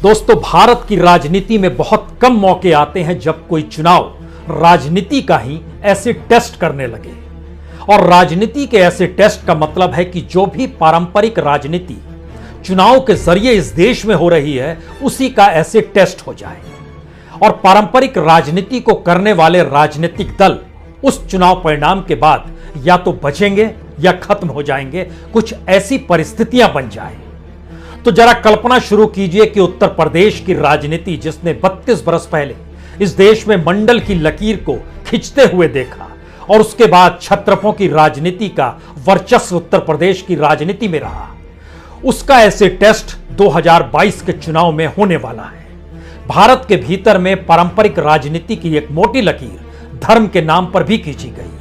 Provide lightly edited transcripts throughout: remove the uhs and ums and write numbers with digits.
दोस्तों, भारत की राजनीति में बहुत कम मौके आते हैं जब कोई चुनाव राजनीति का ही ऐसे टेस्ट करने लगे। और राजनीति के ऐसे टेस्ट का मतलब है कि जो भी पारंपरिक राजनीति चुनाव के जरिए इस देश में हो रही है, उसी का ऐसे टेस्ट हो जाए। और पारंपरिक राजनीति को करने वाले राजनीतिक दल उस चुनाव परिणाम के बाद या तो बचेंगे या खत्म हो जाएंगे, कुछ ऐसी परिस्थितियां बन जाए। तो जरा कल्पना शुरू कीजिए कि उत्तर प्रदेश की राजनीति, जिसने 32 बरस पहले इस देश में मंडल की लकीर को खींचते हुए देखा, और उसके बाद छत्रपों की राजनीति का वर्चस्व उत्तर प्रदेश की राजनीति में रहा, उसका ऐसे टेस्ट 2022 के चुनाव में होने वाला है। भारत के भीतर में पारंपरिक राजनीति की एक मोटी लकीर धर्म के नाम पर भी खींची गई,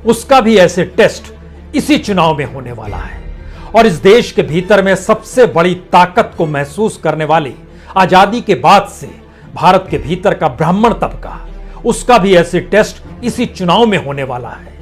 उसका भी ऐसे टेस्ट इसी चुनाव में होने वाला है। और इस देश के भीतर में सबसे बड़ी ताकत को महसूस करने वाली आजादी के बाद से भारत के भीतर का ब्राह्मण तबका, उसका भी ऐसे टेस्ट इसी चुनाव में होने वाला है।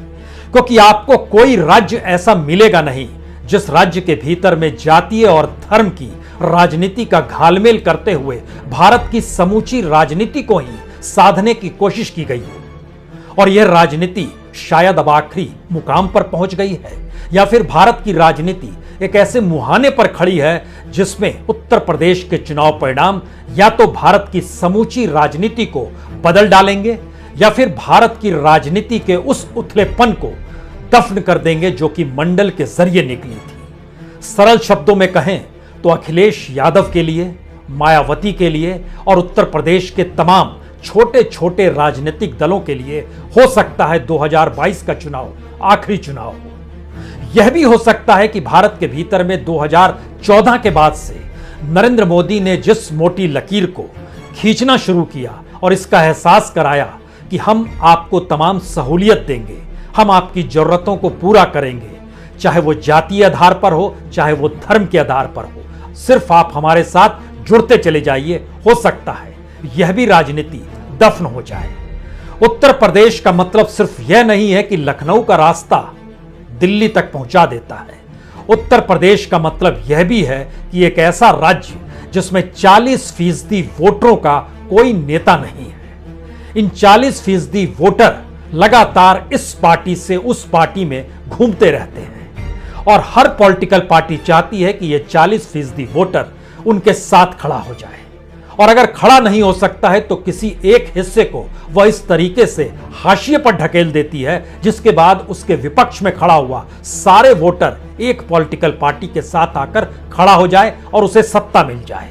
क्योंकि आपको कोई राज्य ऐसा मिलेगा नहीं जिस राज्य के भीतर में जातीय और धर्म की राजनीति का घालमेल करते हुए भारत की समूची राजनीति को ही साधने की कोशिश की गई हो। और यह राजनीति शायद अब आखिरी मुकाम पर पहुंच गई है, या फिर भारत की राजनीति एक ऐसे मुहाने पर खड़ी है जिसमें उत्तर प्रदेश के चुनाव परिणाम या तो भारत की समूची राजनीति को बदल डालेंगे, या फिर भारत की राजनीति के उस उथलेपन को दफन कर देंगे जो कि मंडल के जरिए निकली थी। सरल शब्दों में कहें तो अखिलेश यादव के लिए, मायावती के लिए और उत्तर प्रदेश के तमाम छोटे छोटे राजनीतिक दलों के लिए हो सकता है 2022 का चुनाव आखिरी चुनाव हो। यह भी हो सकता है कि भारत के भीतर में 2014 के बाद से नरेंद्र मोदी ने जिस मोटी लकीर को खींचना शुरू किया और इसका एहसास कराया कि हम आपको तमाम सहूलियत देंगे, हम आपकी जरूरतों को पूरा करेंगे, चाहे वो जातीय आधार पर हो, चाहे वो धर्म के आधार पर हो, सिर्फ आप हमारे साथ जुड़ते चले जाइए, हो सकता है यह भी राजनीति दफन हो जाए। उत्तर प्रदेश का मतलब सिर्फ यह नहीं है कि लखनऊ का रास्ता दिल्ली तक पहुंचा देता है। उत्तर प्रदेश का मतलब यह भी है कि एक ऐसा राज्य जिसमें 40% वोटरों का कोई नेता नहीं है। इन 40% वोटर लगातार इस पार्टी से उस पार्टी में घूमते रहते हैं, और हर पॉलिटिकल पार्टी चाहती है कि यह 40% वोटर उनके साथ खड़ा हो जाए। और अगर खड़ा नहीं हो सकता है तो किसी एक हिस्से को वह इस तरीके से हाशिए पर ढकेल देती है जिसके बाद उसके विपक्ष में खड़ा हुआ सारे वोटर एक पॉलिटिकल पार्टी के साथ आकर खड़ा हो जाए और उसे सत्ता मिल जाए।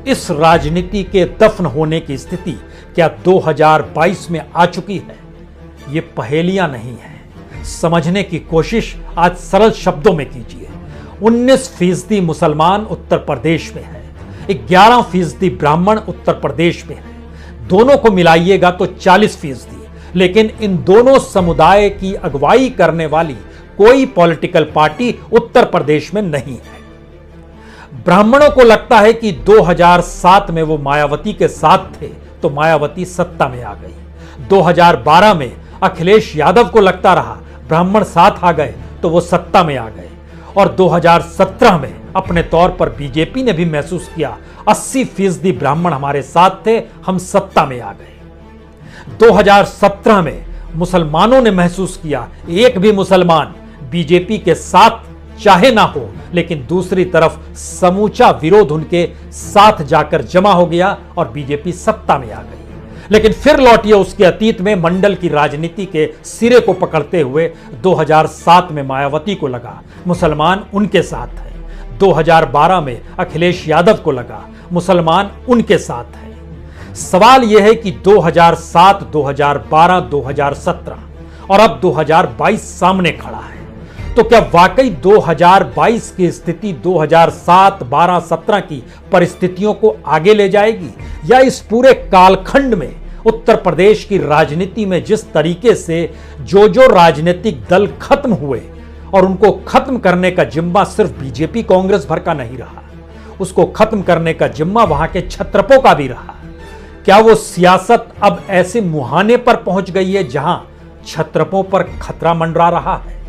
इस राजनीति के दफन होने की स्थिति क्या 2022 में आ चुकी है? ये पहेलियां नहीं है, समझने की कोशिश आज सरल शब्दों में कीजिए। 19% मुसलमान उत्तर प्रदेश में है, 11% ब्राह्मण उत्तर प्रदेश में है, दोनों को मिलाइएगा तो 40%। लेकिन इन दोनों समुदाय की अगुवाई करने वाली कोई पॉलिटिकल पार्टी उत्तर प्रदेश में नहीं है। ब्राह्मणों को लगता है कि 2007 में वो मायावती के साथ थे तो मायावती सत्ता में आ गई। 2012 में अखिलेश यादव को लगता रहा ब्राह्मण साथ आ गए तो वो सत्ता में आ गए। और 2017 में अपने तौर पर बीजेपी ने भी महसूस किया 80% ब्राह्मण हमारे साथ थे, हम सत्ता में आ गए। 2017 में मुसलमानों ने महसूस किया एक भी मुसलमान बीजेपी के साथ चाहे ना हो, लेकिन दूसरी तरफ समूचा विरोध उनके साथ जाकर जमा हो गया और बीजेपी सत्ता में आ गई। लेकिन फिर लौटिए उसके अतीत में मंडल की राजनीति के सिरे को पकड़ते हुए 2007 में मायावती को लगा मुसलमान उनके साथ है, 2012 में अखिलेश यादव को लगा मुसलमान उनके साथ है। सवाल यह है कि 2007, 2012, 2017 और अब 2022 सामने खड़ा है, तो क्या वाकई 2022 की स्थिति 2007, 12, 17 की परिस्थितियों को आगे ले जाएगी, या इस पूरे कालखंड में उत्तर प्रदेश की राजनीति में जिस तरीके से जो राजनीतिक दल खत्म हुए और उनको खत्म करने का जिम्मा सिर्फ बीजेपी कांग्रेस भर का नहीं रहा, उसको खत्म करने का जिम्मा वहां के छत्रपों का भी रहा, क्या वो सियासत अब ऐसे मुहाने पर पहुंच गई है जहां छत्रपों पर खतरा मंडरा रहा है?